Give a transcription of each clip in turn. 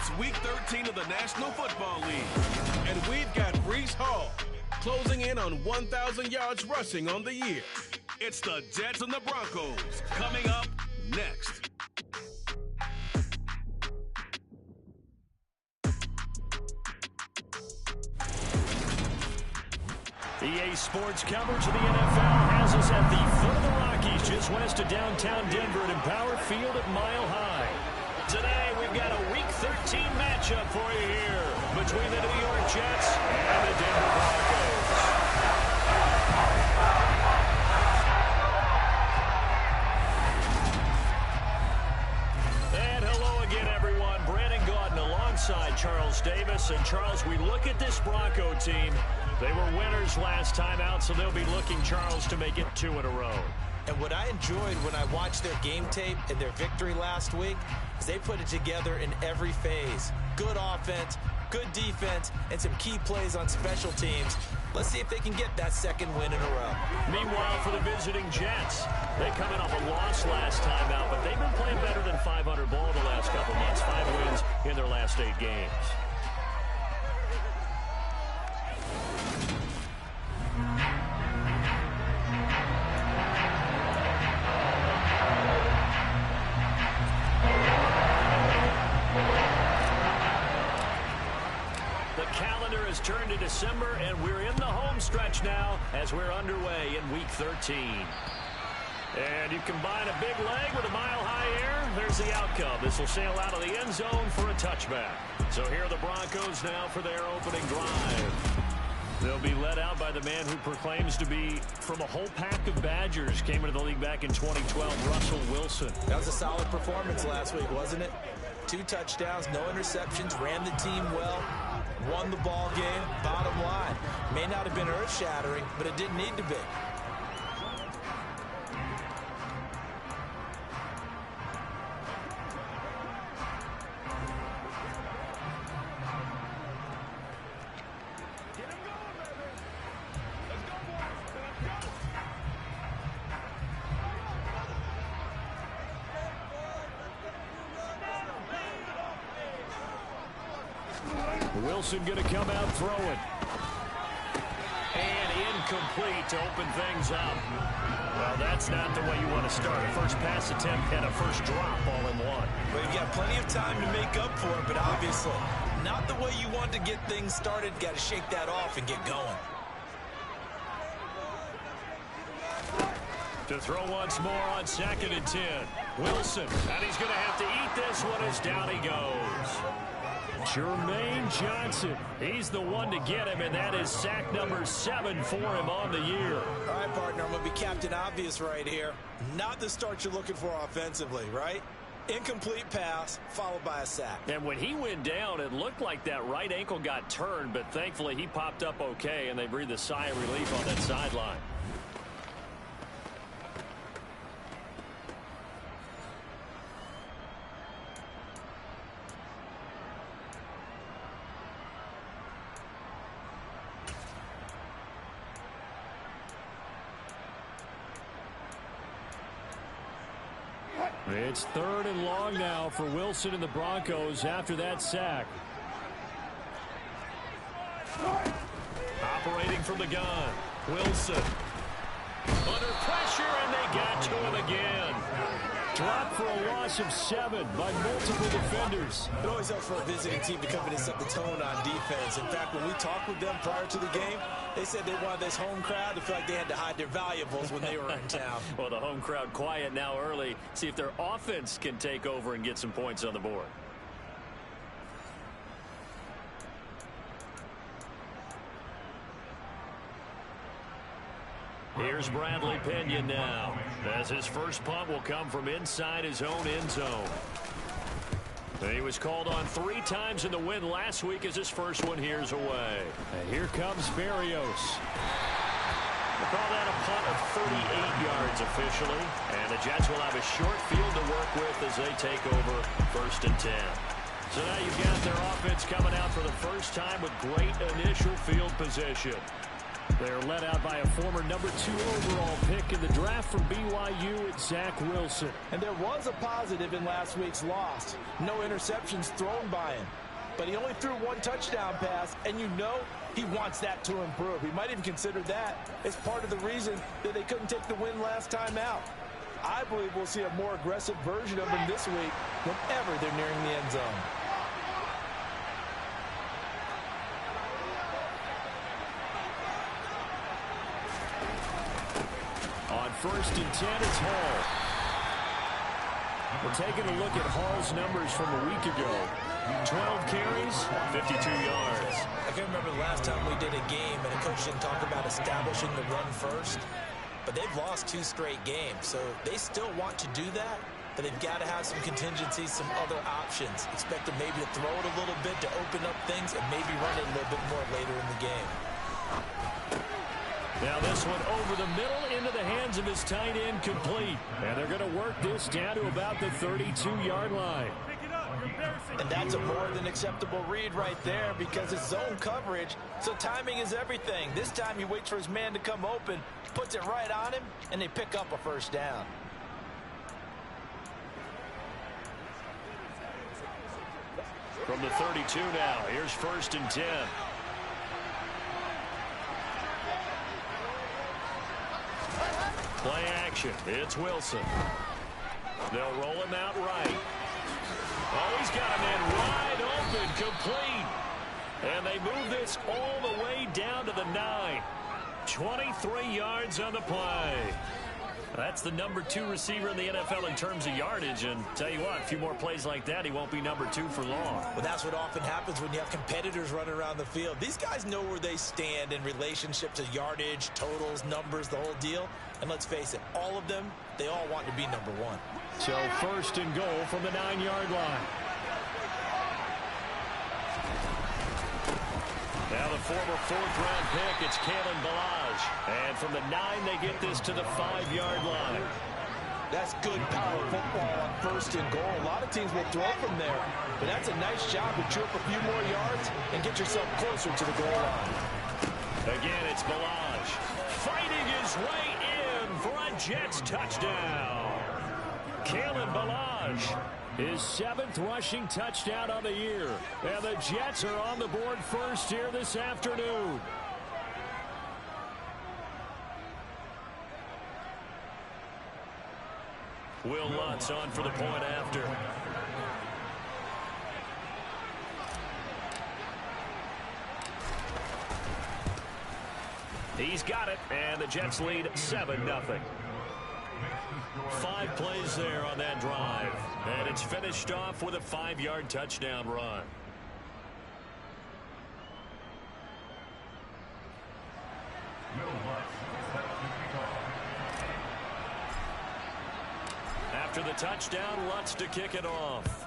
It's Week 13 of the National Football League. And we've got Breece Hall closing in on 1,000 yards rushing on the year. It's the Jets and the Broncos coming up next. EA Sports coverage of the NFL has us at the foot of the Rockies, just west of downtown Denver at Empower Field at Mile High. Today, we've got a Week 13 matchup for you here between the New York Jets and the Denver Broncos. And hello again, everyone. Brandon Gaudin alongside Charles Davis. And Charles, we look at this Bronco team. They were winners last time out, so they'll be looking, Charles, to make it 2 in a row. And what I enjoyed when I watched their game tape and their victory last week is they put it together in every phase. Good offense, good defense, and some key plays on special teams. Let's see if they can get that second win in a row. Meanwhile, for the visiting Jets, they come in off a loss last time out, but they've been playing better than 500 ball the last couple months. 5 wins in their last 8 games. Turn to December, and we're in the home stretch now as we're underway in Week 13. And you combine a big leg with a mile-high air, there's the outcome. This will sail out of the end zone for a touchback. So here are the Broncos now for their opening drive. They'll be led out by the man who proclaims to be from a whole pack of Badgers. Came into the league back in 2012, Russell Wilson. That was a solid performance last week, wasn't it? 2 touchdowns, no interceptions, ran the team well. Won the ball game, bottom line. May not have been earth-shattering, but it didn't need to be. Wilson going to come out throwing. And incomplete to open things up. Well, that's not the way you want to start. A first pass attempt and a first drop all in one. Well, you've got plenty of time to make up for it, but obviously not the way you want to get things started. Got to shake that off and get going. To throw once more on 2nd and 10. Wilson, and he's going to have to eat this one as down he goes. Jermaine Johnson, he's the one to get him, and that is sack number 7 for him on the year. All right, partner, I'm going to be Captain Obvious right here. Not the start you're looking for offensively, right? Incomplete pass, followed by a sack. And when he went down, it looked like that right ankle got turned, but thankfully he popped up okay, and they breathed a sigh of relief on that sideline. It's 3rd and long now for Wilson and the Broncos after that sack. Operating from the gun, Wilson. Under pressure, and they got to him again. Dropped for a loss of 7 by multiple defenders. It always helps for a visiting team to come in and set the tone on defense. In fact, when we talked with them prior to the game, they said they wanted this home crowd to feel like they had to hide their valuables when they were in town. Well, the home crowd quiet now early. See if their offense can take over and get some points on the board. Here's Bradley Pinion now, as his first punt will come from inside his own end zone. And he was called on 3 times in the win last week as his first one here's away. And here comes Berrios. We'll call that a punt of 38 yards officially. And the Jets will have a short field to work with as they take over 1st and 10. So now you've got their offense coming out for the first time with great initial field position. They're led out by a former number 2 overall pick in the draft from BYU, it's Zach Wilson. And there was a positive in last week's loss. No interceptions thrown by him. But he only threw 1 touchdown pass, and you know he wants that to improve. He might even consider that as part of the reason that they couldn't take the win last time out. I believe we'll see a more aggressive version of him this week whenever they're nearing the end zone. On 1st and 10, it's Hall. We're taking a look at Hall's numbers from a week ago. 12 carries, 52 yards. I can remember the last time we did a game and a coach didn't talk about establishing the run first. But they've lost 2 straight games, so they still want to do that. But they've got to have some contingencies, some other options. Expect them maybe to throw it a little bit to open up things and maybe run it a little bit more later in the game. Now this one over the middle into the hands of his tight end, complete. And they're going to work this down to about the 32-yard line. And that's a more than acceptable read right there because it's zone coverage, so timing is everything. This time he waits for his man to come open, puts it right on him, and they pick up a first down. From the 32 now, here's 1st and 10. Play action. It's Wilson. They'll roll him out right. Oh, he's got a man wide open, complete. And they move this all the way down to the 9. 23 yards on the play. That's the number 2 receiver in the NFL in terms of yardage. And tell you what, a few more plays like that, he won't be number 2 for long. Well, that's what often happens when you have competitors running around the field. These guys know where they stand in relationship to yardage, totals, numbers, the whole deal. And let's face it, all of them, they all want to be number 1. So 1st and goal from the 9-yard line. Now the former 4th-round pick, it's Kalen Ballage. And from the 9, they get this to the 5-yard line. That's good power football on 1st and goal. A lot of teams will throw from there. But that's a nice job to chew up a few more yards and get yourself closer to the goal line. Again, it's Ballage fighting his way in for a Jets touchdown. Kalen Ballage, his 7th rushing touchdown of the year. And the Jets are on the board first here this afternoon. Will Lutz on for the point after. He's got it, and the Jets lead 7-0. 5 plays there on that drive, and it's finished off with a 5-yard touchdown run. After the touchdown, Lutz to kick it off.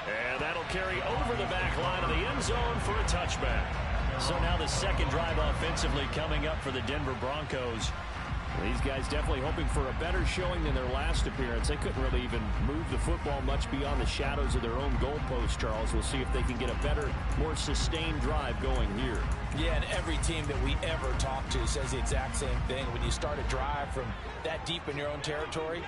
And that'll carry over the back line of the end zone for a touchback. So now the second drive offensively coming up for the Denver Broncos. These guys definitely hoping for a better showing than their last appearance. They couldn't really even move the football much beyond the shadows of their own goalpost, Charles. We'll see if they can get a better, more sustained drive going here. Yeah, and every team that we ever talk to says the exact same thing. When you start a drive from that deep in your own territory,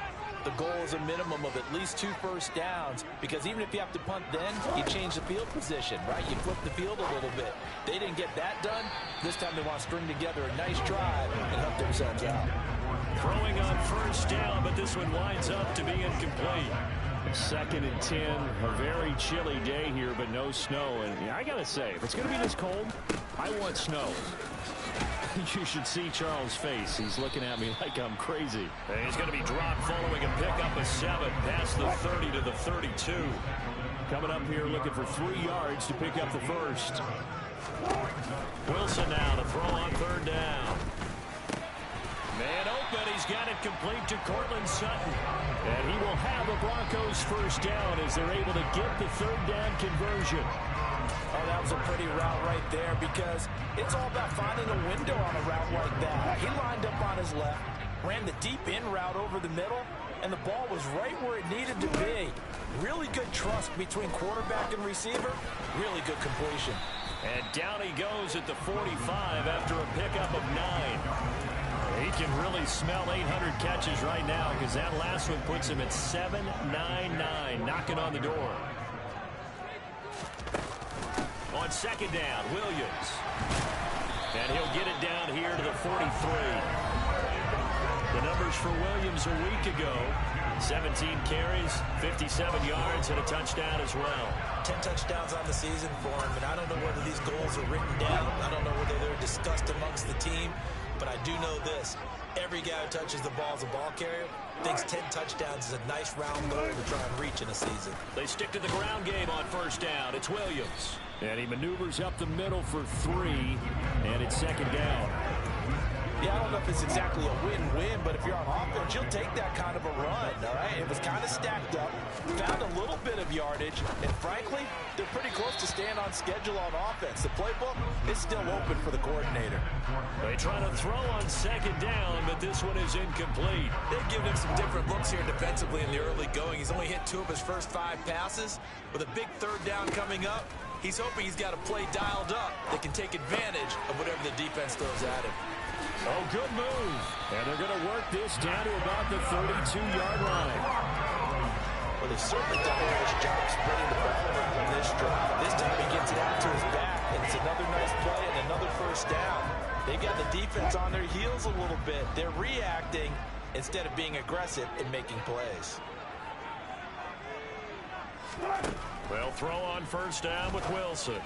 the goal is a minimum of at least 2 first downs, because even if you have to punt then, you change the field position, right? You flip the field a little bit. They didn't get that done. This time they want to string together a nice drive and help themselves out. Throwing on first down, but this one winds up to be incomplete. 2nd and 10, a very chilly day here, but no snow. And yeah, I got to say, if it's going to be this cold, I want snow. You should see Charles' face. He's looking at me like I'm crazy. And he's going to be dropped following a pickup of 7 past the 30 to the 32. Coming up here looking for 3 yards to pick up the first. Wilson now to throw on 3rd down. Man open, he's got it complete to Cortland Sutton. And he will have a Broncos first down as they're able to get the 3rd down conversion. Oh, that was a pretty route right there, because it's all about finding a window on a route like that. He lined up on his left, ran the deep in route over the middle, and the ball was right where it needed to be. Really good trust between quarterback and receiver. Really good completion. And down he goes at the 45 after a pickup of 9. He can really smell 800 catches right now because that last one puts him at 799, knocking on the door. On second down, Williams. And he'll get it down here to the 43. The numbers for Williams a week ago: 17 carries, 57 yards, and a touchdown as well. 10 touchdowns on the season for him, and I don't know whether these goals are written down. I don't know whether they're discussed amongst the team, but I do know this. Every guy who touches the ball as a ball carrier thinks 10 touchdowns is a nice round goal to try and reach in a season. They stick to the ground game on first down. It's Williams. And he maneuvers up the middle for 3, and it's second down. Yeah, I don't know if it's exactly a win-win, but if you're on offense, you'll take that kind of a run, all right? It was kind of stacked up, found a little bit of yardage, and frankly, they're pretty close to staying on schedule on offense. The playbook is still open for the coordinator. They try to throw on second down, but this one is incomplete. They've given him some different looks here defensively in the early going. He's only hit 2 of his first 5 passes. With a big third down coming up, he's hoping he's got a play dialed up that can take advantage of whatever the defense throws at him. Oh, good move. And they're going to work this down to about the 32-yard line. Well, they've certainly done a nice job spreading the ball around on this drive. This time he gets it out to his back, and it's another nice play and another first down. They've got the defense on their heels a little bit. They're reacting instead of being aggressive in making plays. They'll throw on first down with Wilson.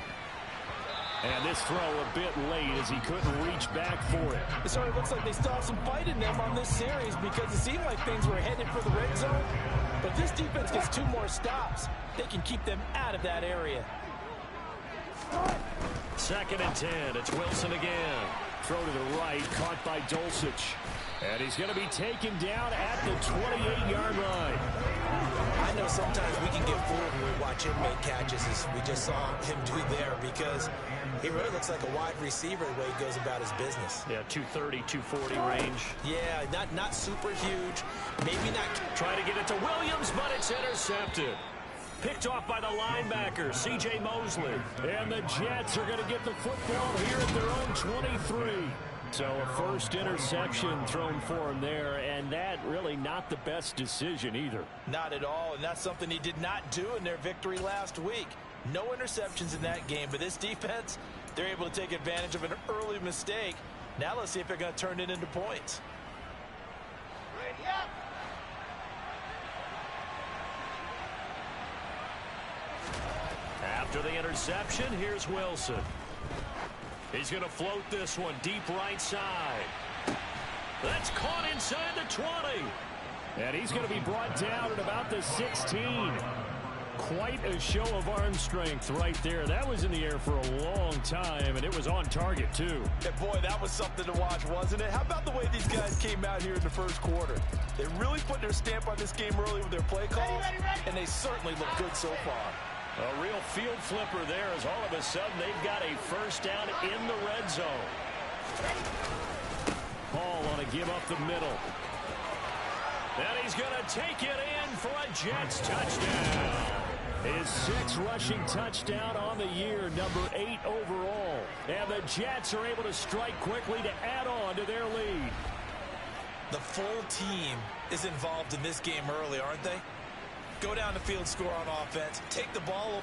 And this throw a bit late as he couldn't reach back for it. It certainly looks like they still have some fight in them on this series because it seemed like things were headed for the red zone. But if this defense gets 2 more stops, they can keep them out of that area. Second and 10. It's Wilson again. Throw to the right, caught by Dulcich. And he's going to be taken down at the 28-yard line. I know sometimes we can get fooled when we watch him make catches, as we just saw him do there, because he really looks like a wide receiver the way he goes about his business. Yeah, 230, 240 range. Yeah, not super huge. Maybe not. Trying to get it to Williams, but it's intercepted. Picked off by the linebacker, C.J. Mosley. And the Jets are going to get the football here at their own 23. So a first interception thrown for him there, and that really not the best decision either. Not at all, and that's something he did not do in their victory last week. No interceptions in that game, but this defense, they're able to take advantage of an early mistake. Now let's see if they're going to turn it into points. Ready up. After the interception, here's Wilson. He's going to float this one deep right side. That's caught inside the 20. And he's going to be brought down at about the 16. Quite a show of arm strength right there. That was in the air for a long time, and it was on target, too. And boy, that was something to watch, wasn't it? How about the way these guys came out here in the first quarter? They really put their stamp on this game early with their play calls, and they certainly look good so far. A real field flipper there, as all of a sudden they've got a first down in the red zone. Hall on a give up the middle. And he's going to take it in for a Jets touchdown. His 6th rushing touchdown on the year, number 8 overall. And the Jets are able to strike quickly to add on to their lead. The full team is involved in this game early, aren't they? Go down the field, score on offense, take the ball.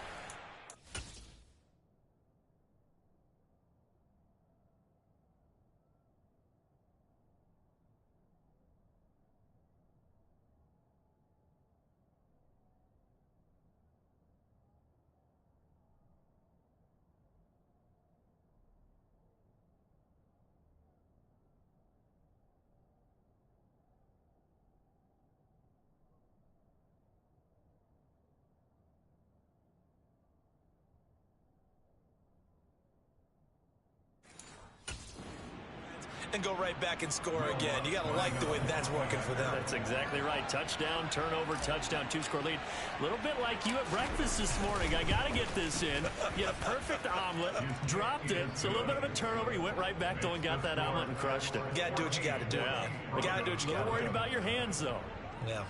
And go right back and score again. You got to like the way that's working for them. That's exactly right. Touchdown, turnover, touchdown, 2-score lead. A little bit like you at breakfast this morning. I got to get this in. You had a perfect omelet, dropped it. So a little bit of a turnover. You went right back though and got that omelet and crushed it. You got to do what you got to do, man. You got to do what you got to do. A little worried about your hands, though. Yeah.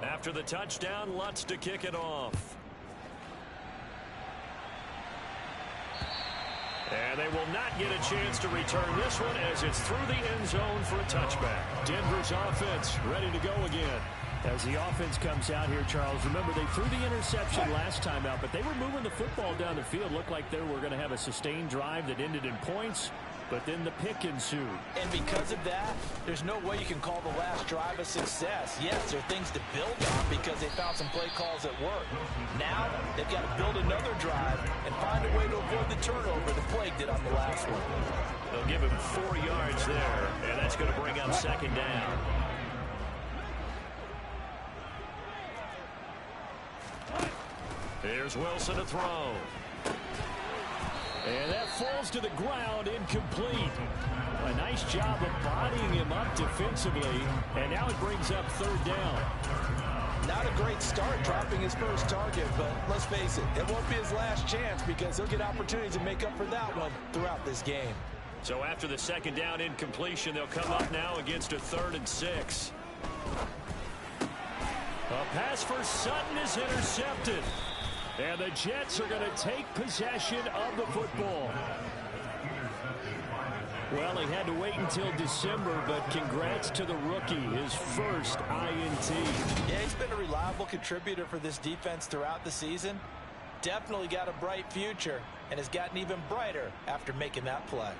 After the touchdown, Lutz to kick it off. And they will not get a chance to return this one as it's through the end zone for a touchback. Denver's offense ready to go again. As the offense comes out here, Charles, remember they threw the interception last time out, but they were moving the football down the field. Looked like they were going to have a sustained drive that ended in points, but then the pick ensued. And because of that, there's no way you can call the last drive a success. Yes, there are things to build on because they found some play calls that work. Now, they've got to build another drive and find a way to avoid the turnover the plague did on the last one. They'll give him 4 yards there, and that's going to bring up second down. Here's Wilson to throw. And that falls to the ground, incomplete. A nice job of bodying him up defensively, and now it brings up third down. Not a great start dropping his first target, but let's face it, it won't be his last chance because he'll get opportunities to make up for that one throughout this game. So after the second down incompletion, they'll come up now against a 3rd and 6. A pass for Sutton is intercepted. And the Jets are going to take possession of the football. Well, he had to wait until December, but congrats to the rookie, his first INT. Yeah, he's been a reliable contributor for this defense throughout the season. Definitely got a bright future and has gotten even brighter after making that play.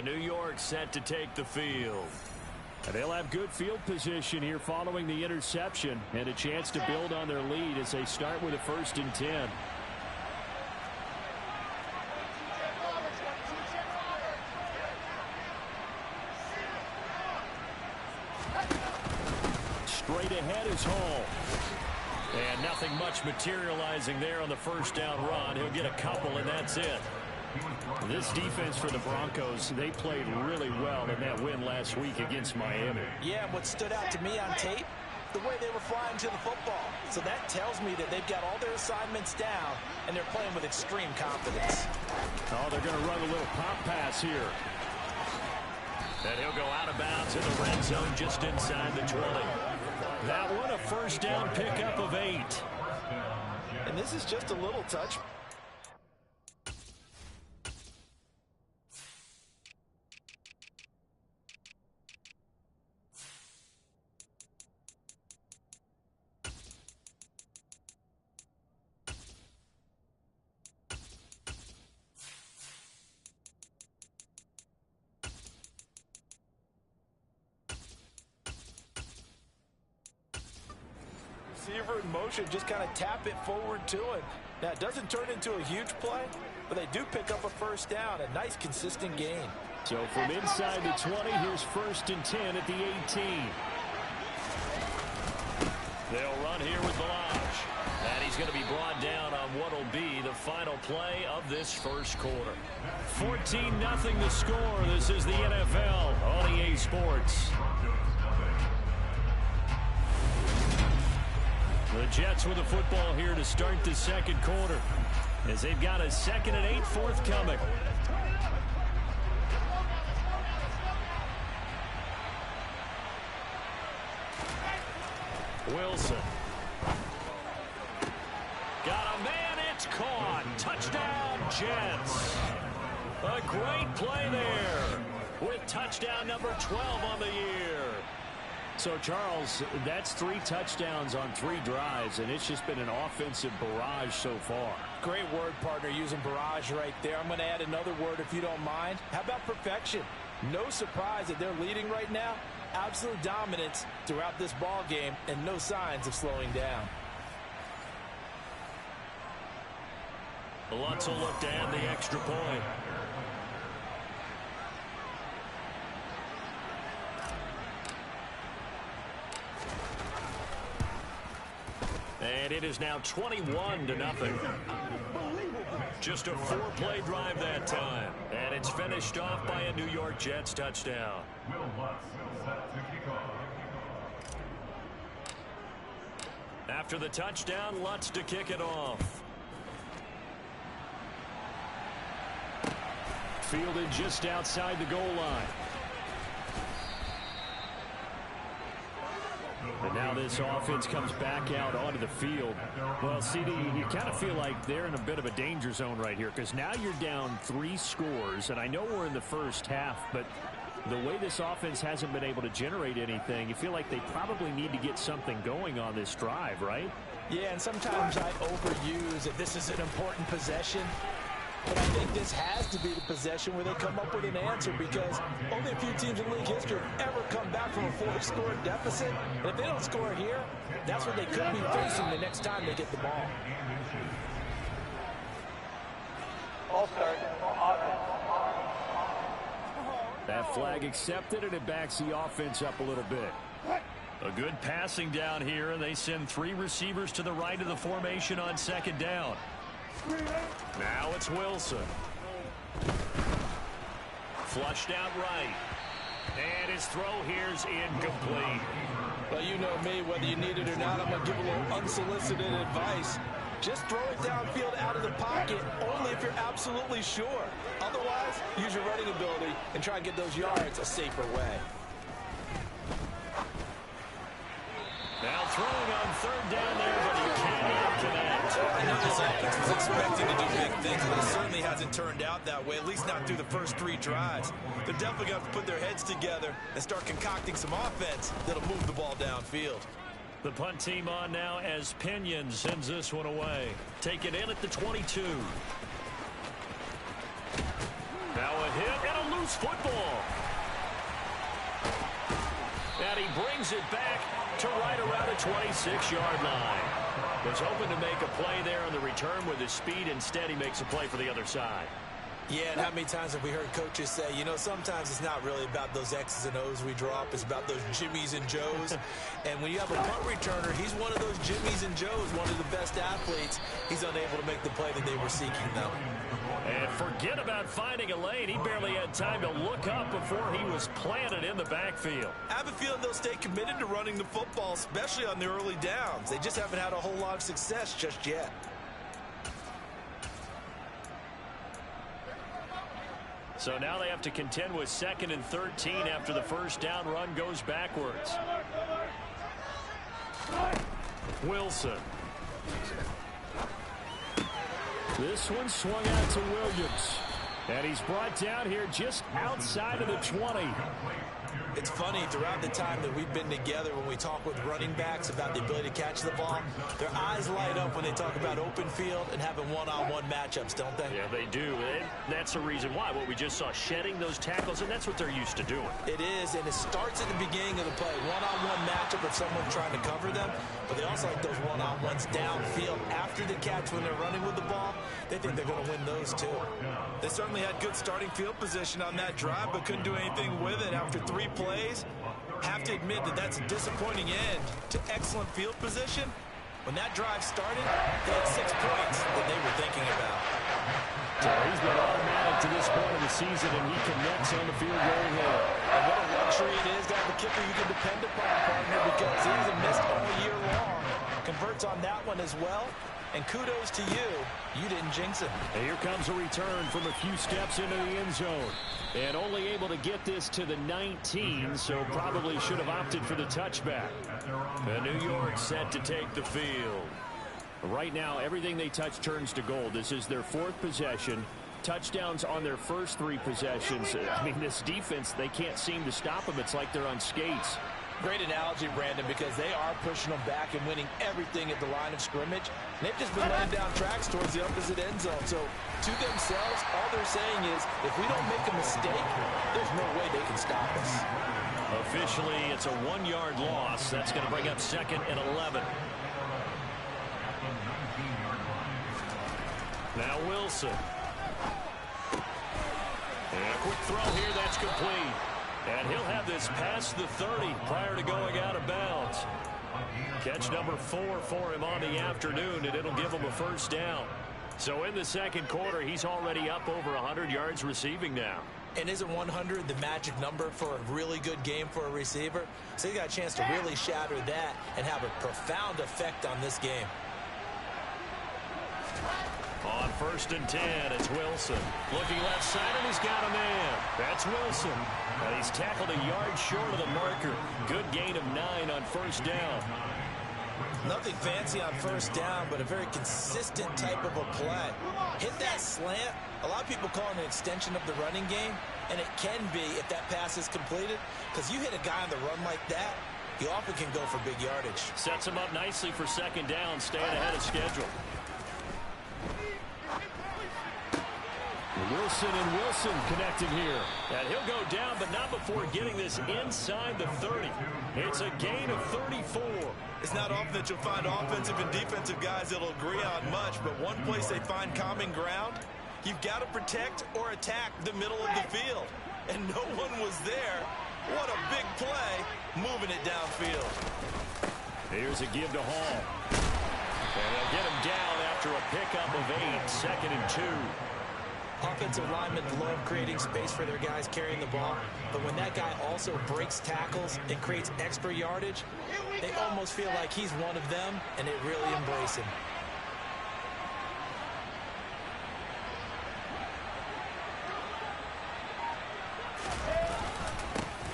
New York set to take the field. They'll have good field position here following the interception and a chance to build on their lead as they start with a 1st and 10. Straight ahead is Hall. And nothing much materializing there on the first down run. He'll get a couple, and that's it. This defense for the Broncos, they played really well in that win last week against Miami. Yeah, and what stood out to me on tape, the way they were flying to the football. So that tells me that they've got all their assignments down, and they're playing with extreme confidence. Oh, they're going to run a little pop pass here. And he'll go out of bounds in the red zone just inside the 20. That one a first down pickup of 8. And this is just a little touch. Receiver in motion, just kind of tap it forward to him. Now, it doesn't turn into a huge play, but they do pick up a first down, a nice, consistent gain. So from inside the 20, here's 1st and 10 at the 18. They'll run here with Balaj. And he's going to be brought down on what will be the final play of this first quarter. 14-0 the score. This is the NFL on EA Sports. The Jets with the football here to start the second quarter as they've got a 2nd and 8 forthcoming. Wilson. Got a man, it's caught. Touchdown, Jets. A great play there with touchdown number 12 on the year. So, Charles, that's 3 touchdowns on 3 drives, and it's just been an offensive barrage so far. Great word, partner, using barrage right there. I'm going to add another word if you don't mind. How about perfection? No surprise that they're leading right now. Absolute dominance throughout this ball game and no signs of slowing down. Lutz will look to add the extra point. And it is now 21-0. Just a 4-play drive that time. And it's finished off by a New York Jets touchdown. After the touchdown, Lutz to kick it off. fielded just outside the goal line. And now this offense comes back out onto the field. Well, CD, you kind of feel like they're in a bit of a danger zone right here because now you're down 3 scores, and I know we're in the first half, but the way this offense hasn't been able to generate anything, you feel like they probably need to get something going on this drive, right? Yeah, and sometimes I overuse that this is an important possession. But I think this has to be the possession where they come up with an answer because only a few teams in league history have ever come back from a 4-score deficit. And if they don't score here, that's what they could be facing the next time they get the ball. All start. That flag accepted, and it backs the offense up a little bit. A good passing down here, and they send 3 receivers to the right of the formation on second down. Now it's Wilson. Flushed out right. And his throw here's incomplete. Well, you know me, whether you need it or not, I'm going to give a little unsolicited advice. Just throw it downfield out of the pocket only if you're absolutely sure. Otherwise, use your running ability and try and get those yards a safer way. Now throwing on third down there, but he cannot connect. I know this offense was expecting to do big things, but it certainly hasn't turned out that way, at least not through the first 3 drives. They're definitely going to have to put their heads together and start concocting some offense that'll move the ball downfield. The punt team on now as Pinion sends this one away. Take it in at the 22. Now a hit and a loose football. And he brings it back to right around the 26-yard line. Was hoping to make a play there on the return with his speed. Instead, he makes a play for the other side. Yeah, and how many times have we heard coaches say, you know, sometimes it's not really about those X's and O's we drop. It's about those Jimmies and Joes. And when you have a punt returner, he's one of those Jimmies and Joes, one of the best athletes. He's unable to make the play that they were seeking, though. And forget about finding a lane. He barely had time to look up before he was planted in the backfield. I have a feeling they'll stay committed to running the football, especially on the early downs. They just haven't had a whole lot of success just yet. So now they have to contend with 2nd and 13 after the first down run goes backwards. Wilson. This one swung out to Williams. And he's brought down here just outside of the 20. It's funny, throughout the time that we've been together, when we talk with running backs about the ability to catch the ball, their eyes light up when they talk about open field and having one-on-one matchups, don't they? Yeah, they do. And that's the reason why. What we just saw, shedding those tackles, and that's what they're used to doing. It is, and it starts at the beginning of the play. One-on-one matchup if someone's trying to cover them, but they also like those one-on-ones downfield after the catch when they're running with the ball. They think they're going to win those, too. They certainly had good starting field position on that drive, but couldn't do anything with it after 3 plays. Have to admit that that's a disappointing end to excellent field position. When that drive started, they had 6 points that they were thinking about. So he's been automatic to this point of the season, and he connects on the field goal here. And what a luxury it is to have a kicker you can depend upon, partner, because he hasn't missed all year long. Converts on that one as well. And kudos to you. You didn't jinx it. And here comes a return from a few steps into the end zone. And only able to get this to the 19, so probably should have opted for the touchback. And New York set to take the field. Right now, everything they touch turns to gold. This is their 4th possession. Touchdowns on their first 3 possessions. I mean, this defense, they can't seem to stop them. It's like they're on skates. Great analogy, Brandon, because they are pushing them back and winning everything at the line of scrimmage. And they've just been laying down tracks towards the opposite end zone. So, to themselves, all they're saying is, if we don't make a mistake, there's no way they can stop us. Officially, it's a 1-yard loss. That's going to bring up 2nd and 11. Now Wilson. And a quick throw here, that's complete. And he'll have this past the 30 prior to going out of bounds. Catch number 4 for him on the afternoon, and it'll give him a first down. So in the second quarter, he's already up over 100 yards receiving now. And isn't 100 the magic number for a really good game for a receiver? So he got a chance to really shatter that and have a profound effect on this game. On first and 10. It's Wilson. Looking left side, and he's got a man. That's Wilson. And he's tackled a yard short of the marker. Good gain of 9 on first down. Nothing fancy on first down, but a very consistent type of a play. Hit that slant. A lot of people call it an extension of the running game, and it can be if that pass is completed, because you hit a guy on the run like that, you often can go for big yardage. Sets him up nicely for second down, staying ahead of schedule. Wilson and Wilson connecting here. And he'll go down, but not before getting this inside the 30. It's a gain of 34. It's not often that you'll find offensive and defensive guys that'll agree on much, but one place they find common ground, you've got to protect or attack the middle of the field. And no one was there. What a big play, moving it downfield. Here's a give to Hall. And they'll get him down after a pickup of 8, second and 2. Offensive linemen love creating space for their guys carrying the ball, but when that guy also breaks tackles and creates extra yardage, they almost feel like he's one of them, and they really embrace him.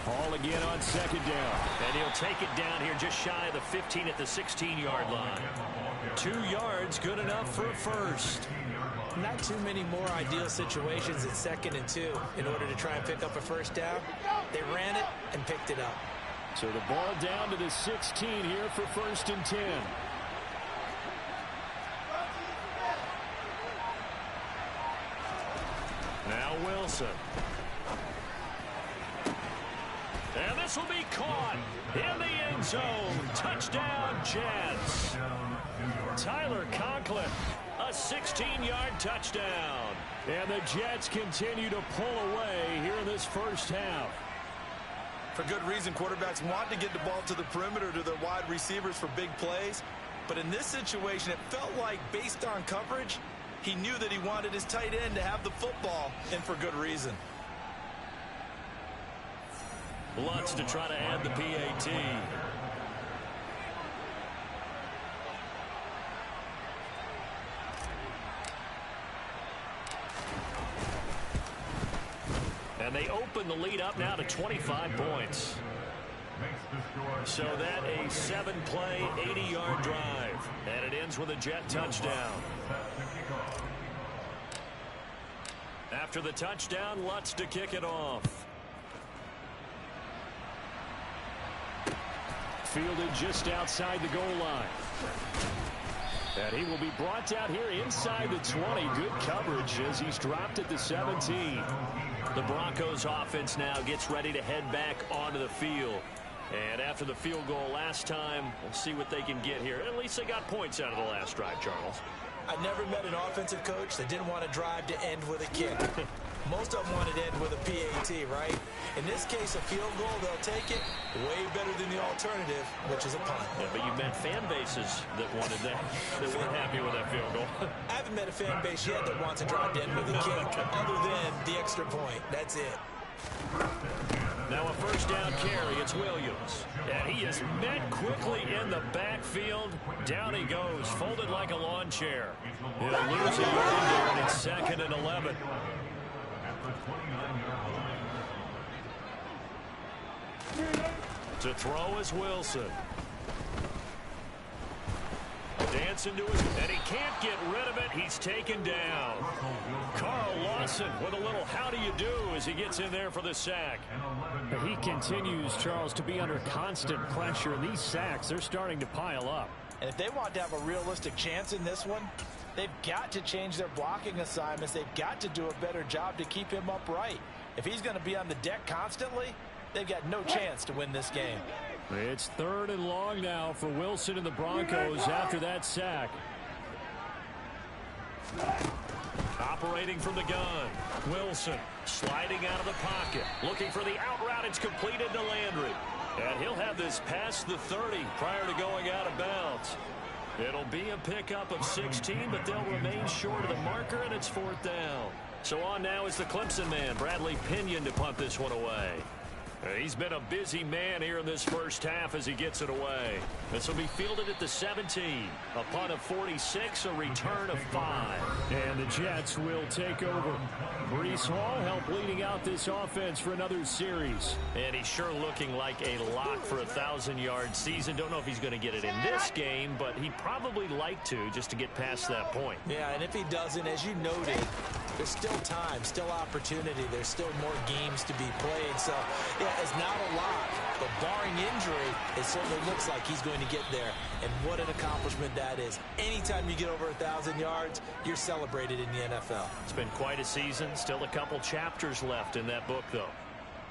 Hall again on second down. And he'll take it down here just shy of the 15 at the 16-yard line. 2 yards, good enough for a first. Not too many more ideal situations at second and 2 in order to try and pick up a first down. They ran it and picked it up. So the ball down to the 16 here for first and 10. Now Wilson. And this will be caught in the end zone. Touchdown, Jets. Tyler Conklin, a 16-yard touchdown. And the Jets continue to pull away here in this first half. For good reason, quarterbacks want to get the ball to the perimeter to their wide receivers for big plays. But in this situation, it felt like, based on coverage, he knew that he wanted his tight end to have the football, and for good reason. Lutz to try to add the PAT. And they open the lead up now to 25 points. So that a 7-play, 80-yard drive. And it ends with a Jet touchdown. After the touchdown, Lutz to kick it off. Fielded just outside the goal line. And he will be brought down here inside the 20. Good coverage as he's dropped at the 17. The Broncos offense now gets ready to head back onto the field. And after the field goal last time, we'll see what they can get here. At least they got points out of the last drive, Charles. I never met an offensive coach that didn't want to drive to end with a kick. Most of them want it to end with a PAT, right? In this case, a field goal, they'll take it way better than the alternative, which is a punt. Yeah, but you met fan bases that wanted that, that weren't happy with that field goal. I haven't met a fan base yet that wants to drive to end with a kick, other than the extra point. That's it. Now a first down carry. It's Williams. And he is met quickly in the backfield. Down he goes, folded like a lawn chair. He'll lose a yard there, and it's second and 11. To throw is Wilson. Dancing to his, and he can't get rid of it. He's taken down. Carl Lawson with a little how do you do as he gets in there for the sack. He continues, Charles, to be under constant pressure. And these sacks, they're starting to pile up. And if they want to have a realistic chance in this one, they've got to change their blocking assignments. They've got to do a better job to keep him upright. If he's going to be on the deck constantly, they've got no chance to win this game. It's 3rd and long now for Wilson and the Broncos after that sack. Operating from the gun. Wilson sliding out of the pocket. Looking for the out route. It's completed to Landry. And he'll have this past the 30 prior to going out of bounds. It'll be a pickup of 16, but they'll remain short of the marker, and it's 4th down. So on now is the Clemson man, Bradley Pinion, to punt this one away. He's been a busy man here in this first half as he gets it away. This will be fielded at the 17. A punt of 46, a return of 5. And the Jets will take over. Breece Hall helped leading out this offense for another series. And he's sure looking like a lock for a 1,000-yard season. Don't know if he's going to get it in this game, but he'd probably like to just to get past that point. Yeah, and if he doesn't, as you noted, there's still time, still opportunity. There's still more games to be played. So, yeah, it's not a lot. But barring injury, it certainly looks like he's going to get there. And what an accomplishment that is. Anytime you get over 1,000 yards, you're celebrated in the NFL. It's been quite a season. Still a couple chapters left in that book, though.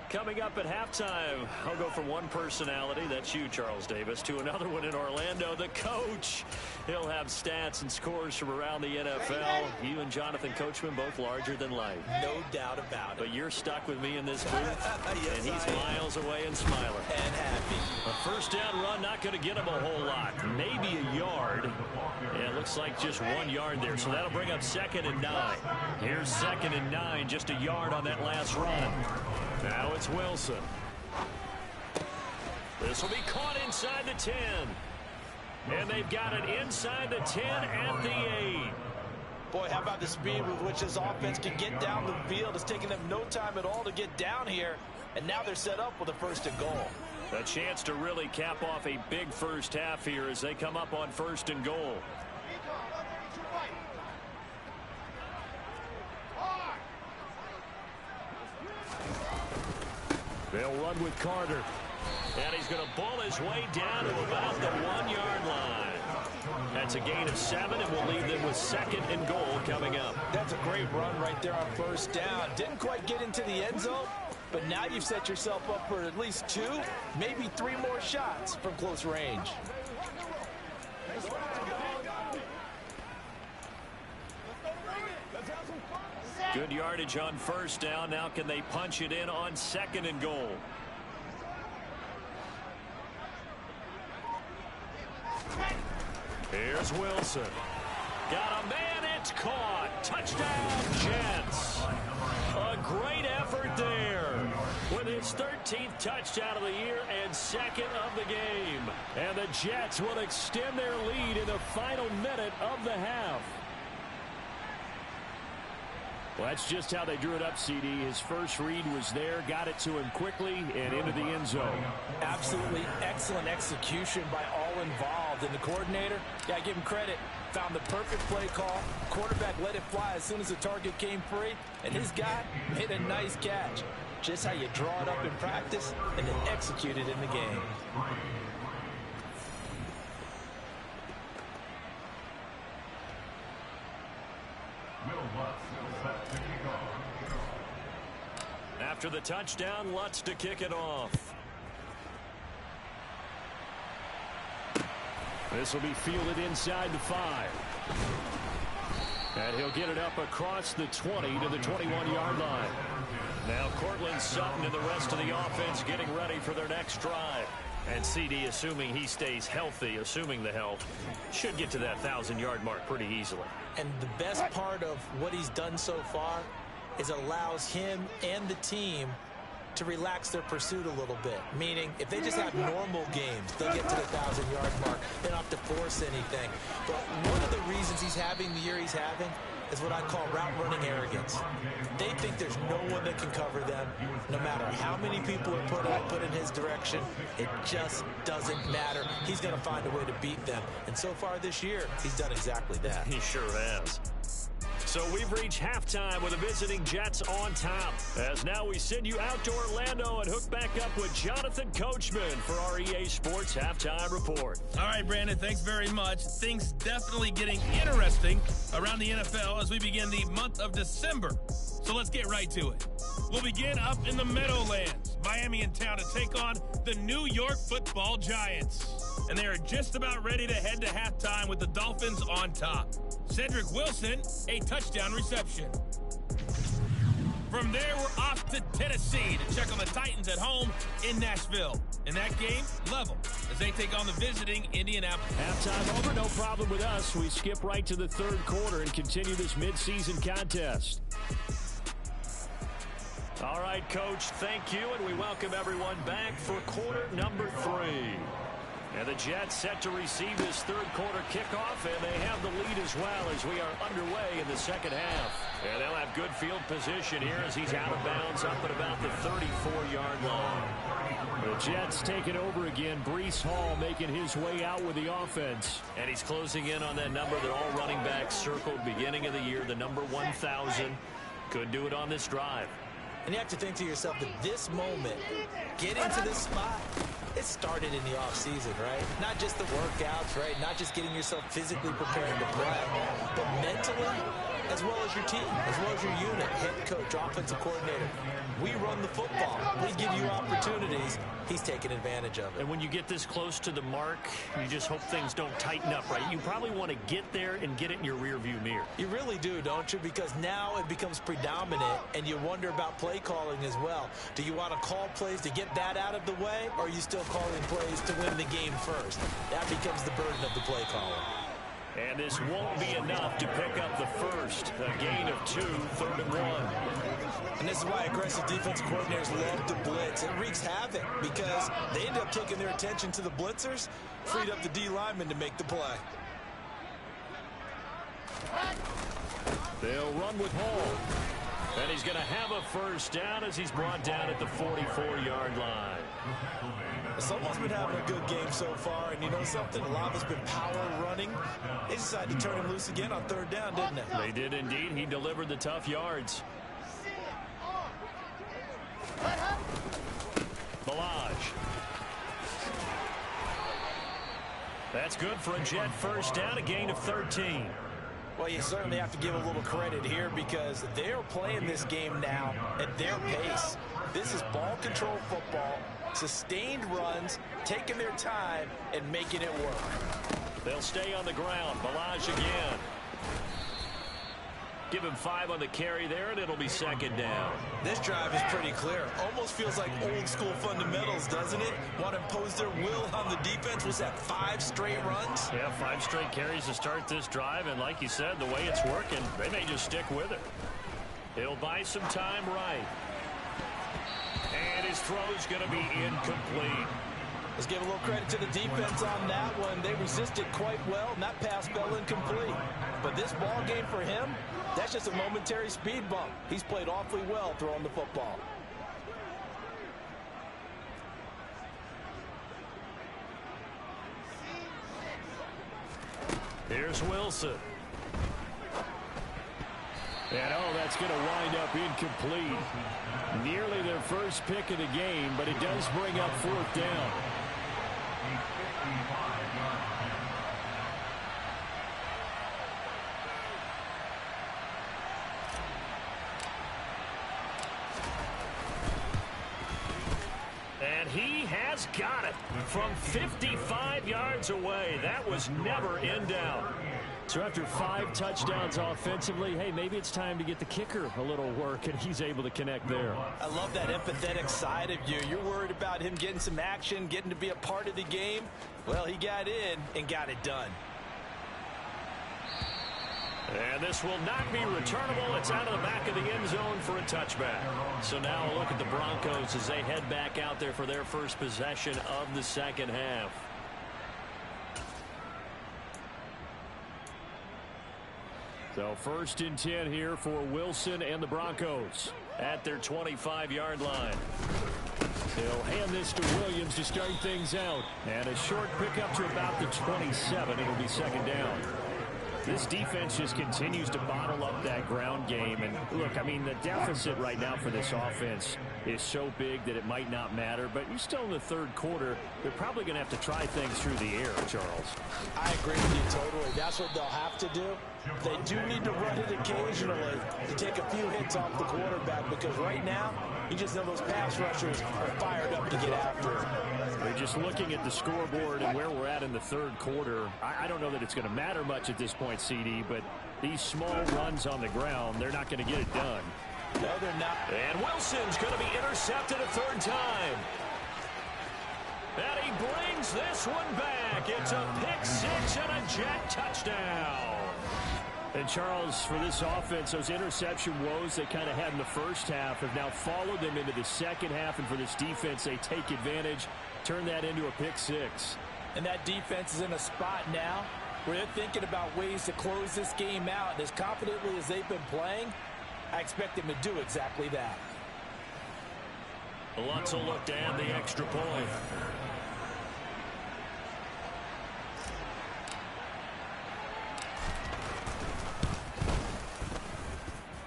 Coming up at halftime, I'll go from one personality, that's you, Charles Davis, to another one in Orlando, the coach. He'll have stats and scores from around the NFL. You and Jonathan Coachman both larger than life. No doubt about it. But you're stuck with me in this booth, Yes, and he's miles away and smiling. And happy. A first down run, not going to get him a whole lot. Maybe a yard. Yeah, it looks like just 1 yard there, so that'll bring up 2nd and 9. Here's 2nd and 9, just a yard on that last run. Now it's Wilson. This will be caught inside the 10. And they've got it inside the 10 at the 8. Boy, how about the speed with which this offense can get down the field? It's taking them no time at all to get down here. And now they're set up with a 1st and goal. A chance to really cap off a big first half here as they come up on 1st and goal. They'll run with Carter. And he's going to bull his way down to about the 1-yard line. That's a gain of 7, and we'll leave them with 2nd and goal coming up. That's a great run right there on 1st down. Didn't quite get into the end zone, but now you've set yourself up for at least 2, maybe 3 more shots from close range. Good yardage on 1st down. Now can they punch it in on 2nd and goal? Here's Wilson. Got a man. It's caught. Touchdown, Jets. A great effort there with his 13th touchdown of the year and 2nd of the game. And the Jets will extend their lead in the final minute of the half. Well, that's just how they drew it up, CD. His first read was there, got it to him quickly, and into the end zone. Absolutely excellent execution by all involved. And the coordinator, got to give him credit, found the perfect play call. Quarterback let it fly as soon as the target came free, and his guy made a nice catch. Just how you draw it up in practice and then execute it in the game. After the touchdown, Lutz to kick it off. This will be fielded inside the 5. And he'll get it up across the 20 to the 21-yard line. Now Cortland Sutton and the rest of the offense getting ready for their next drive. And CD, assuming he stays healthy, assuming the health, should get to that 1,000-yard mark pretty easily. And the best part of what he's done so far is allows him and the team to relax their pursuit a little bit. Meaning, if they just have normal games, they'll get to the 1,000-yard mark. They don't have to force anything. But one of the reasons he's having the year he's having is what I call route running arrogance. They think there's no one that can cover them. No matter how many people are put in his direction, it just doesn't matter. He's going to find a way to beat them. And so far this year, he's done exactly that. He sure has. So we've reached halftime with the visiting Jets on top. As now we send you out to Orlando and hook back up with Jonathan Coachman for our EA Sports Halftime Report. All right, Brandon, thanks very much. Things definitely getting interesting around the NFL as we begin the month of December. So let's get right to it. We'll begin up in the Meadowlands. Miami in town to take on the New York Football Giants. And they are just about ready to head to halftime with the Dolphins on top. Cedric Wilson, a touchdown reception. From there, we're off to Tennessee to check on the Titans at home in Nashville. In that game, level, as they take on the visiting Indianapolis. Halftime over, no problem with us. We skip right to the third quarter and continue this midseason contest. All right. right, Coach, thank you, and we welcome everyone back for quarter number 3. And the Jets set to receive this third quarter kickoff, and they have the lead as well as we are underway in the second half. And they'll have good field position here as he's out of bounds up at about the 34-yard line. The Jets taking over again. Breece Hall making his way out with the offense. And he's closing in on that number that all running backs circled beginning of the year, the number 1,000. Could do it on this drive. And you have to think to yourself that this moment, getting to this spot, it started in the offseason, right? Not just the workouts, right? Not just getting yourself physically prepared to play, but mentally, as well as your team, as well as your unit, head coach, offensive coordinator. We run the football. We give you opportunities. He's taking advantage of it. And when you get this close to the mark, you just hope things don't tighten up, right? You probably want to get there and get it in your rearview mirror. You really do, don't you? Because now it becomes predominant, and you wonder about play calling as well. Do you want to call plays to get that out of the way, or are you still calling plays to win the game first? That becomes the burden of the play caller. And this won't be enough to pick up the first. A gain of 2, 3rd and 1. And this is why aggressive defensive coordinators love to blitz. It wreaks havoc because they end up taking their attention to the blitzers, freed up the D lineman to make the play. They'll run with Hall. And he's going to have a first down as he's brought down at the 44-yard line. Someone's been having a good game so far, and you know something? A lot of it's been power running. They decided to turn him loose again on 3rd down, didn't they? They did indeed. He delivered the tough yards. Balaj. That's good for a Jet first down, a gain of 13. Well, you certainly have to give a little credit here because they're playing this game now at their pace. This is ball control football, sustained runs, taking their time, and making it work. They'll stay on the ground. Balaj again. Give him 5 on the carry there, and it'll be 2nd down. This drive is pretty clear. Almost feels like old school fundamentals, doesn't it? Want to impose their will on the defense. Was that 5 straight runs? Yeah, 5 straight carries to start this drive, and like you said, the way it's working, they may just stick with it. He'll buy some time right. And his throw's going to be incomplete. Let's give a little credit to the defense on that one. They resisted quite well, and that pass fell incomplete. But this ball game for him, that's just a momentary speed bump. He's played awfully well throwing the football. Here's Wilson. And that's going to wind up incomplete. Nearly their first pick of the game, but it does bring up 4th down. And he has got it from 55 yards away. That was never in doubt. So after 5 touchdowns offensively, hey, maybe it's time to get the kicker a little work, and he's able to connect there. I love that empathetic side of you. You're worried about him getting some action, getting to be a part of the game. Well, he got in and got it done. And this will not be returnable. It's out of the back of the end zone for a touchback. So now a look at the Broncos as they head back out there for their first possession of the second half. So 1st and 10 here for Wilson and the Broncos at their 25-yard line. They'll hand this to Williams to start things out. And a short pickup to about the 27. It'll be 2nd down. This defense just continues to bottle up that ground game. And look, I mean, the deficit right now for this offense is so big that it might not matter. But you're still in the 3rd quarter. They're probably going to have to try things through the air, Charles. I agree with you totally. That's what they'll have to do. They do need to run it occasionally to take a few hits off the quarterback because right now, you just know those pass rushers are fired up to get after it. We're just looking at the scoreboard and where we're at in the 3rd quarter. I don't know that it's going to matter much at this point, CD, but these small runs on the ground, they're not going to get it done. No, they're not. And Wilson's going to be intercepted a 3rd time. And he brings this one back. It's a pick 6 and a Jet touchdown. And Charles, for this offense, those interception woes they kind of had in the first half have now followed them into the second half. And for this defense, they take advantage, turn that into a pick six. And that defense is in a spot now where they're thinking about ways to close this game out. And as confidently as they've been playing, I expect them to do exactly that. Lutz will look to add the extra point.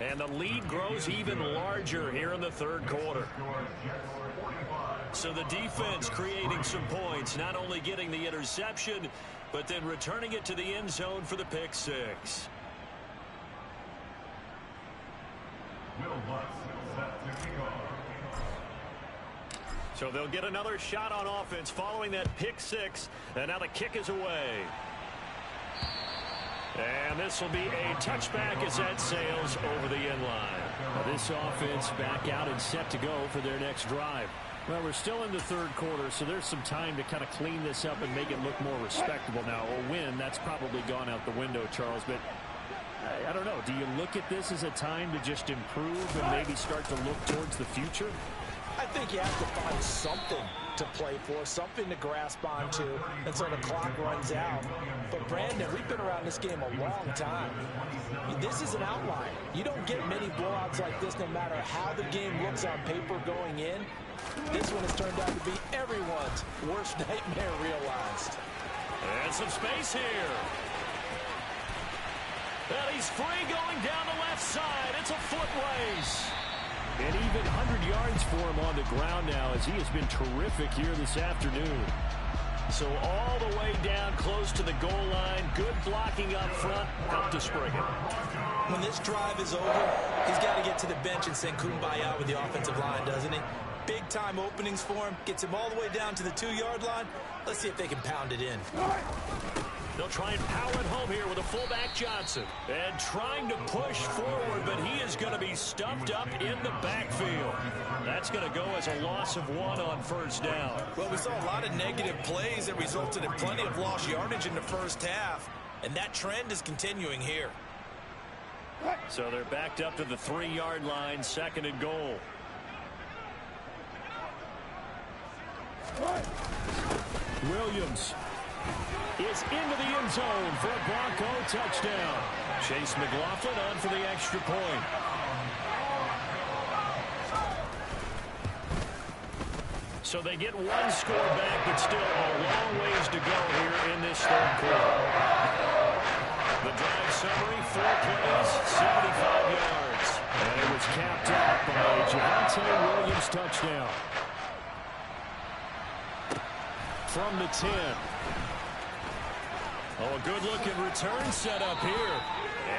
And the lead grows even larger here in the third quarter. So the defense creating some points, not only getting the interception, but then returning it to the end zone for the pick six. So they'll get another shot on offense following that pick six, and now the kick is away. And this will be a touchback as that sails over the end line. Now this offense back out and set to go for their next drive. Well, we're still in the third quarter, so there's some time to kind of clean this up and make it look more respectable. Now, a win, that's probably gone out the window, Charles, but I don't know. Do you look at this as a time to just improve and maybe start to look towards the future? I think you have to find something to play for, something to grasp onto until the clock runs out. But, Brandon, we've been around this game a long time. This is an outlier. You don't get many blowouts like this no matter how the game looks on paper going in. This one has turned out to be everyone's worst nightmare realized. And some space here. And he's free going down the left side. It's a foot race. And even 100 yards for him on the ground now as he has been terrific here this afternoon. So all the way down close to the goal line. Good blocking up front. Help to spring it. When this drive is over, he's got to get to the bench and sing kumbaya with the offensive line, doesn't he? Big-time openings for him. Gets him all the way down to the 2-yard line. Let's see if they can pound it in. They'll try and power it home here with a fullback Johnson. And trying to push forward, but he is going to be stuffed up in the backfield. That's going to go as a loss of 1 on first down. Well, we saw a lot of negative plays that resulted in plenty of lost yardage in the first half. And that trend is continuing here. So they're backed up to the 3-yard line, second and goal. Williams is into the end zone for a Bronco touchdown. Chase McLaughlin on for the extra point. So they get one score back, but still a long ways to go here in this third quarter. The drive summary, 4 plays, 75 yards. And it was capped off by a Javonte Williams touchdown. From the 10. Oh, a good-looking return set up here.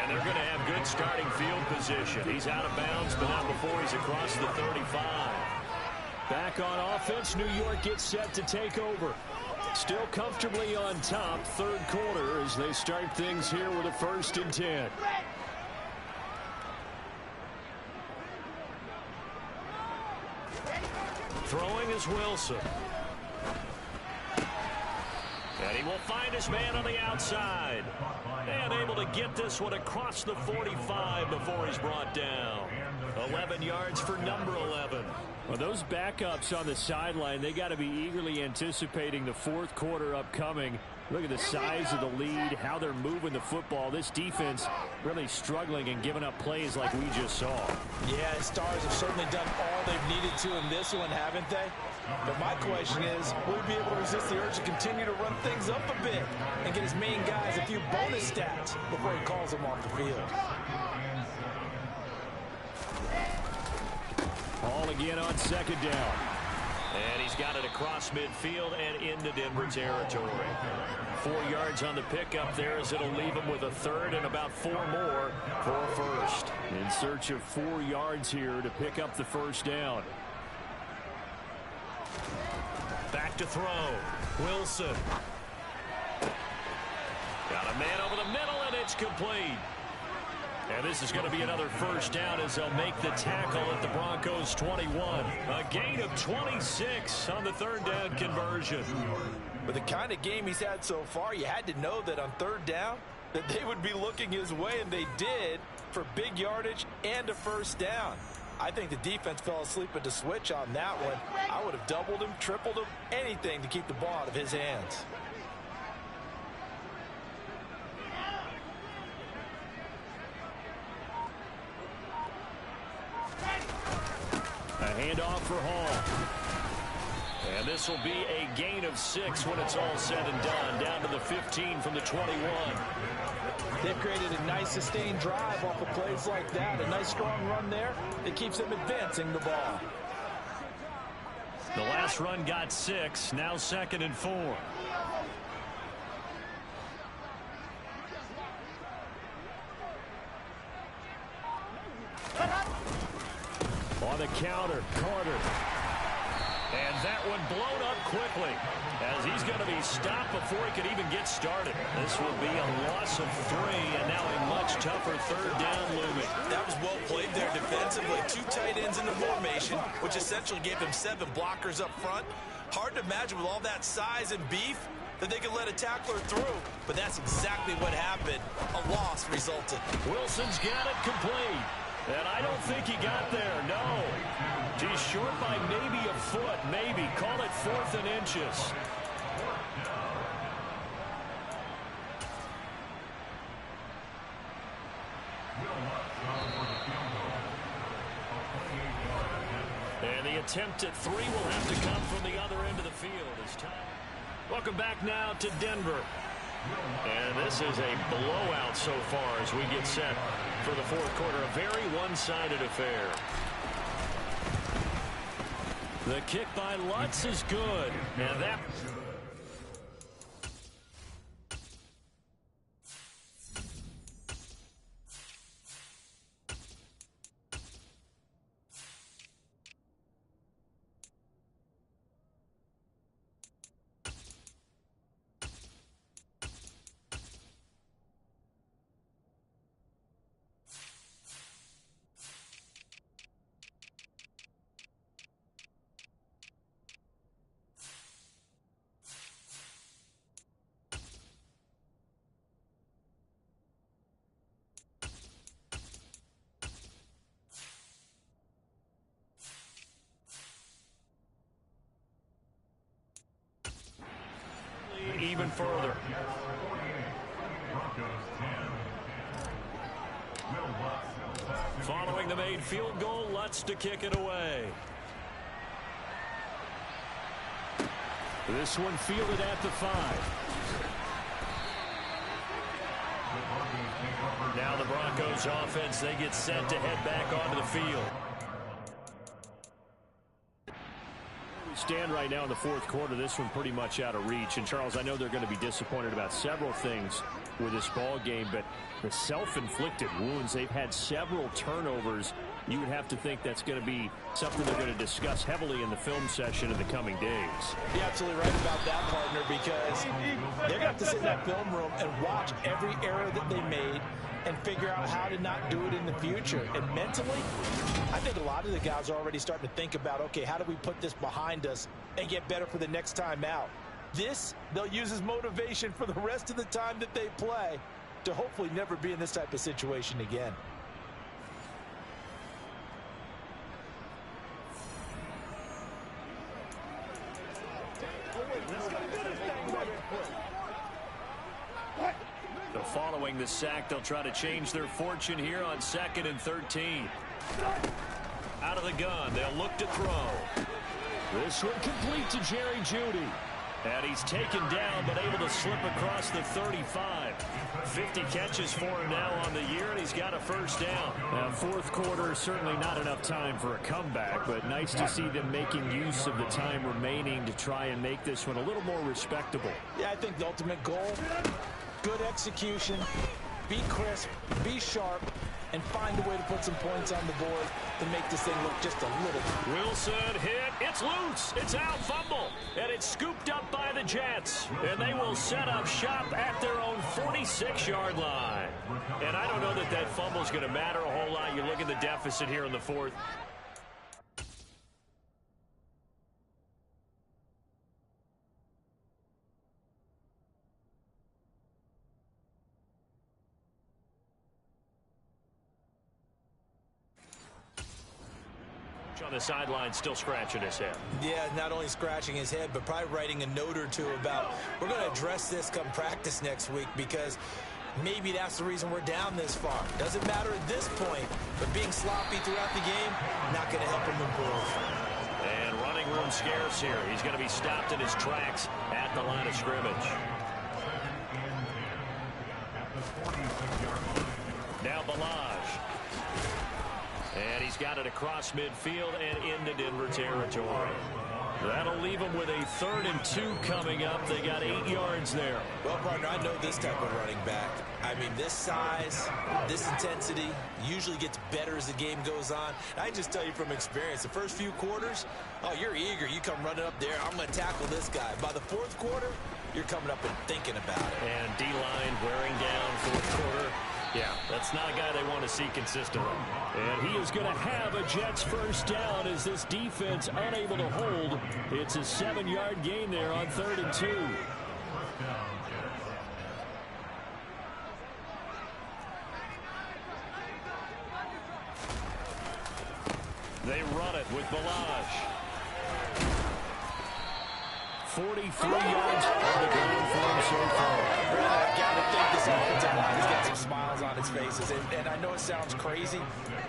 And they're going to have good starting field position. He's out of bounds, but not before he's across the 35. Back on offense, New York gets set to take over. Still comfortably on top, third quarter, as they start things here with a 1st and 10. Throwing is Wilson. And he will find his man on the outside. And able to get this one across the 45 before he's brought down. 11 yards for number 11. Well, those backups on the sideline, they got to be eagerly anticipating the fourth quarter upcoming. Look at the size of the lead, how they're moving the football. This defense really struggling and giving up plays like we just saw. Yeah, Stars have certainly done all they've needed to in this one, haven't they? But my question is, will he be able to resist the urge to continue to run things up a bit and get his main guys a few bonus stats before he calls them off the field? Ball again on second down. And he's got it across midfield and into Denver territory. 4 yards on the pickup there as it'll leave him with a third and about 4 more for a first. In search of 4 yards here to pick up the first down. Back to throw. Wilson. Got a man over the middle, and it's complete. And this is going to be another first down as they'll make the tackle at the Broncos 21. A gain of 26 on the third down conversion. With the kind of game he's had so far, you had to know that on third down, that they would be looking his way, and they did, for big yardage and a first down. I think the defense fell asleep at the switch on that one. I would have doubled him, tripled him, anything to keep the ball out of his hands. A handoff for Hall. And this will be a gain of 6 when it's all said and done. Down to the 15 from the 21. They've created a nice sustained drive off of plays like that. A nice strong run there that keeps them advancing the ball. The last run got 6. Now 2nd and 4. On the counter, Carter. And that one blown up quickly as he's going to be stopped before he could even get started. This will be a loss of 3 and now a much tougher 3rd down looming. That was well played there defensively. 2 tight ends in the formation, which essentially gave him 7 blockers up front. Hard to imagine with all that size and beef that they could let a tackler through, but that's exactly what happened. A loss resulted. Wilson's got it complete. And I don't think he got there, no. He's short by maybe a foot, maybe. Call it 4th and inches. And the attempt at 3 will have to come from the other end of the field. Welcome back now to Denver. And this is a blowout so far as we get set for the 4th quarter. A very one-sided affair. The kick by Lutz is good. And that... even further. Following the made field goal, Lutz to kick it away. This one fielded at the 5. Now the Broncos offense, they get set to head back onto the field. Stand right now in the 4th quarter. This one pretty much out of reach. And Charles, I know they're going to be disappointed about several things with this ball game, but the self-inflicted wounds, they've had several turnovers. You would have to think that's going to be something they're going to discuss heavily in the film session in the coming days. You're absolutely right about that, partner, because they're going to have to sit in that film room and watch every error that they made and figure out how to not do it in the future. And mentally, I think a lot of the guys are already starting to think about, okay, how do we put this behind us and get better for the next time out? This, they'll use as motivation for the rest of the time that they play to hopefully never be in this type of situation again. So following the sack, they'll try to change their fortune here on 2nd and 13. Out of the gun, they'll look to throw. This one complete to Jerry Jeudy. And he's taken down, but able to slip across the 35. 50 catches for him now on the year, and he's got a first down. Now, 4th quarter, certainly not enough time for a comeback, but nice to see them making use of the time remaining to try and make this one a little more respectable. Yeah, I think the ultimate goal, good execution, be crisp, be sharp, and find a way to put some points on the board to make this thing look just a little. Wilson hit. It's loose. It's out. Fumble. And it's scooped up by the Jets. And they will set up shop at their own 46-yard line. And I don't know that that fumble is going to matter a whole lot. You look at the deficit here in the 4th. On the sideline, still scratching his head. Yeah, not only scratching his head, but probably writing a note or two about, we're going to address this come practice next week, because maybe that's the reason we're down this far. Doesn't matter at this point, but being sloppy throughout the game, not going to help him improve. And running room scarce here. He's going to be stopped in his tracks at the line of scrimmage. Now Balaj. And he's got it across midfield and into Denver territory. That'll leave them with a 3rd and 2 coming up. They got 8 yards there. Well, partner, I know this type of running back. I mean, this size, this intensity usually gets better as the game goes on. I just tell you from experience, the first few quarters, oh, you're eager. You come running up there, I'm going to tackle this guy. By the 4th quarter, you're coming up and thinking about it. And D-line wearing down 4th quarter. Yeah, that's not a guy they want to see consistently. And he is going to have a Jets first down as this defense unable to hold. It's a 7-yard gain there on 3rd and 2. They run it with Balaj. 43 yards on the ground for him so far. I've got to think this offensive line has got some smiles on its faces. And I know it sounds crazy,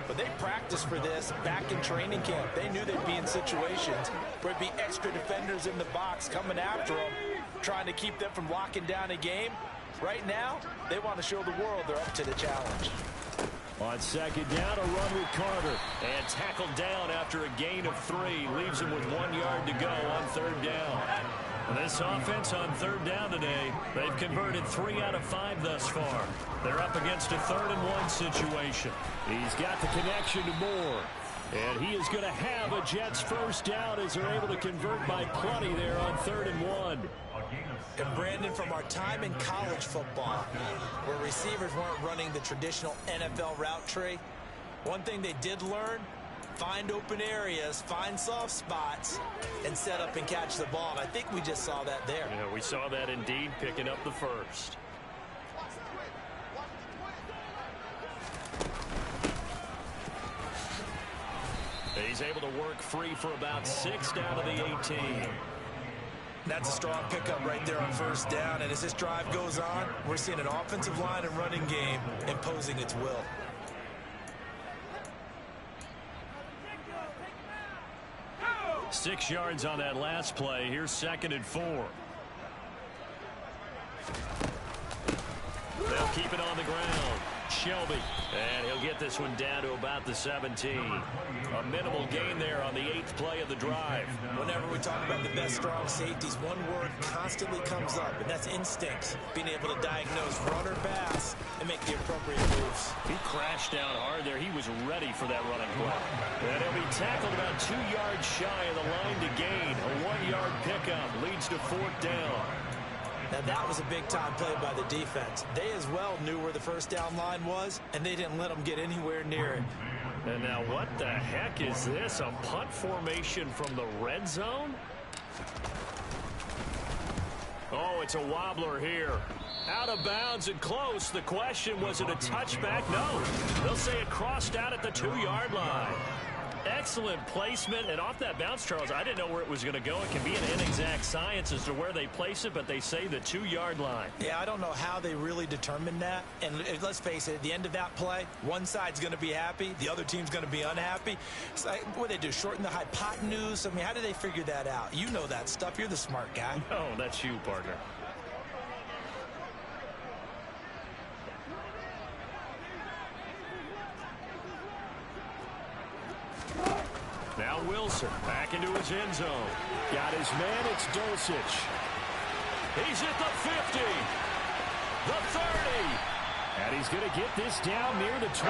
but they practiced for this back in training camp. They knew they'd be in situations where it'd be extra defenders in the box coming after them, trying to keep them from locking down a game. Right now, they want to show the world they're up to the challenge. On 2nd down, a run with Carter. And tackled down after a gain of 3. Leaves him with 1 yard to go on 3rd down. This offense on 3rd down today, they've converted 3 out of 5 thus far. They're up against a 3rd and 1 situation. He's got the connection to Moore. And he is going to have a Jets first down as they're able to convert by plenty there on 3rd and 1. And Brandon, from our time in college football, where receivers weren't running the traditional NFL route tree, one thing they did learn, find open areas, find soft spots, and set up and catch the ball. And I think we just saw that there. Yeah, we saw that indeed, picking up the first. He's able to work free for about 6 down to the 18. That's a strong pickup right there on 1st down. And as this drive goes on, we're seeing an offensive line and running game imposing its will. Six yards on that last play. Here's 2nd and 4. They'll keep it on the ground. Shelby. And he'll get this one down to about the 17. A minimal gain there on the 8th play of the drive. Whenever we talk about the best strong safeties, one word constantly comes up, and that's instincts. Being able to diagnose run or pass and make the appropriate moves. He crashed down hard there. He was ready for that running play. And he'll be tackled about 2 yards shy of the line to gain. A 1-yard pickup leads to 4th down. Now that was a big-time play by the defense. They as well knew where the 1st down line was, and they didn't let them get anywhere near it. And now what the heck is this? A punt formation from the red zone? Oh, it's a wobbler here. Out of bounds and close. The question, was it a touchback? No. They'll say it crossed out at the 2-yard line. Excellent placement, and off that bounce, Charles, I didn't know where it was going to go. It can be an inexact science as to where they place it, but they say the 2-yard line. Yeah, I don't know how they really determined that. And let's face it, at the end of that play, one side's going to be happy, the other team's going to be unhappy. It's like, what do they do, shorten the hypotenuse? I mean, how do they figure that out? You know that stuff. You're the smart guy. No, that's you, partner. Now Wilson back into his end zone. Got his man, it's Dulcich. He's at the 50. The 30. And he's going to get this down near the 25.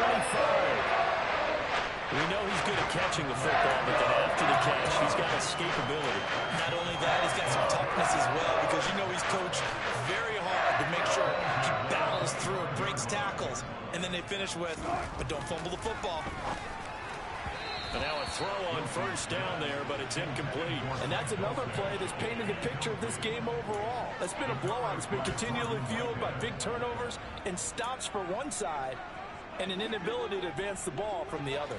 We know he's good at catching the football, but then after the catch, he's got escapability. Not only that, he's got some toughness as well, because you know he's coached very hard to make sure he battles through and breaks tackles. And then they finish with, but don't fumble the football. And now a throw on 1st down there, but it's incomplete. And that's another play that's painted the picture of this game overall. It's been a blowout. It's been continually fueled by big turnovers and stops for one side and an inability to advance the ball from the other.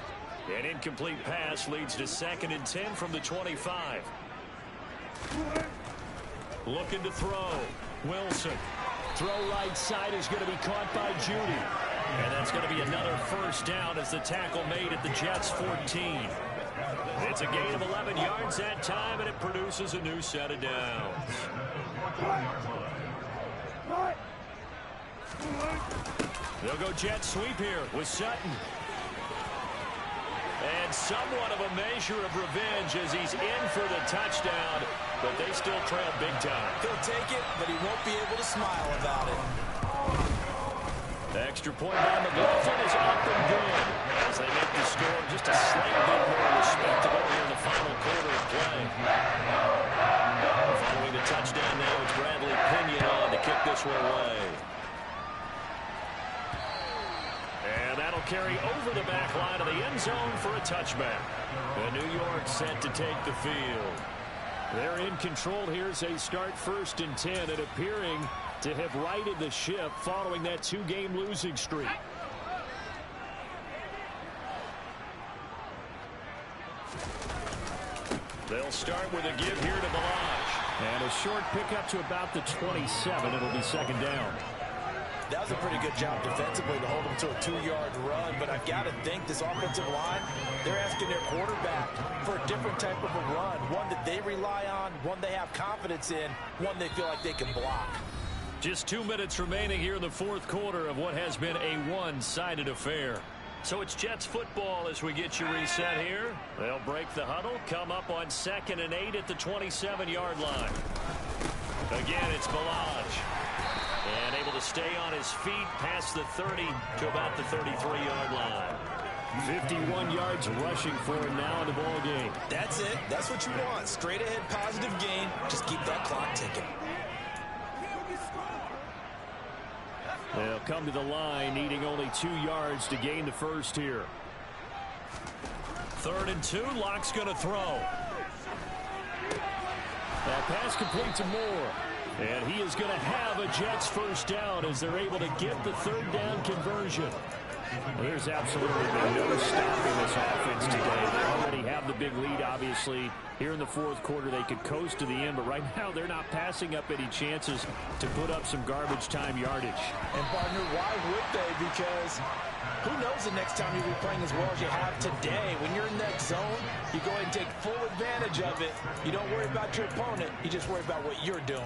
An incomplete pass leads to 2nd and 10 from the 25. Looking to throw. Wilson. Throw right side is going to be caught by Judy. And that's going to be another first down as the tackle made at the Jets' 14. It's a gain of 11 yards that time, and it produces a new set of downs. They'll go jet sweep here with Sutton. And somewhat of a measure of revenge as he's in for the touchdown, but they still trail big time. He'll take it, but he won't be able to smile about it. The extra point by McLaughlin is up and good as they make the score just a slight bit more respectable here in the final quarter of play. Following the touchdown now, it's Bradley Pinion on to kick this one away. And that'll carry over the back line of the end zone for a touchback. The New York set to take the field. They're in control here as they start 1st and 10 and appearing to have righted the ship following that 2-game losing streak. They'll start with a give here to Balaj. And a short pickup to about the 27. It'll be 2nd down. That was a pretty good job defensively to hold them to a 2-yard run, but I've got to think this offensive line, they're asking their quarterback for a different type of a run, one that they rely on, one they have confidence in, one they feel like they can block. Just 2 minutes remaining here in the 4th quarter of what has been a one-sided affair. So it's Jets football as we get you reset here. They'll break the huddle, come up on 2nd and 8 at the 27-yard line. Again, it's Balaj. And able to stay on his feet past the 30 to about the 33-yard line. 51 yards rushing for him now in the ball game. That's it. That's what you want. Straight ahead positive gain. Just keep that clock ticking. They'll come to the line needing only 2 yards to gain the first here. 3rd and 2. Locke's going to throw. That pass complete to Moore. And he is going to have a Jets first down as they're able to get the 3rd down conversion. Well, there's absolutely been no stopping this offense today. They already have the big lead, obviously. Here in the 4th quarter, they could coast to the end, but right now they're not passing up any chances to put up some garbage time yardage. And, partner, why would they? Because who knows the next time you'll be playing as well as you have today. When you're in that zone, you go ahead and take full advantage of it. You don't worry about your opponent. You just worry about what you're doing.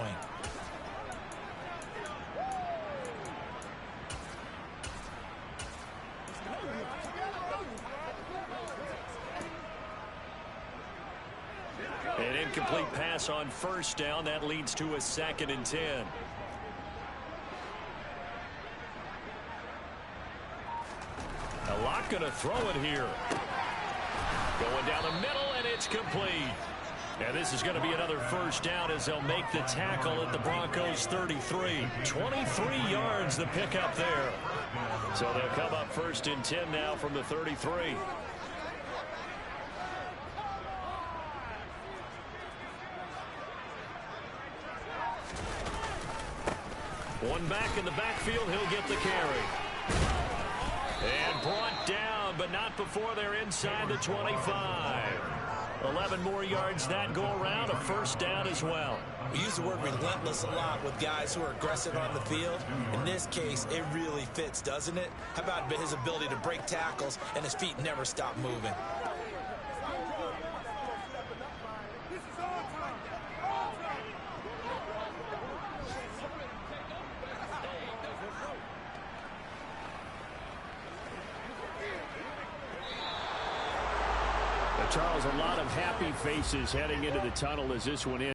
An incomplete pass on 1st down. That leads to a 2nd and 10. Locke going to throw it here. Going down the middle, and it's complete. And this is going to be another first down as they'll make the tackle at the Broncos' 33. 23 yards the pickup there. So they'll come up 1st and 10 now from the 33. One back in the backfield, he'll get the carry. And brought down, but not before they're inside the 25. 11 more yards that go around, a first down as well. We use the word relentless a lot with guys who are aggressive on the field. In this case, it really fits, doesn't it? How about his ability to break tackles and his feet never stop moving? Charles, a lot of happy faces heading into the tunnel as this one ends.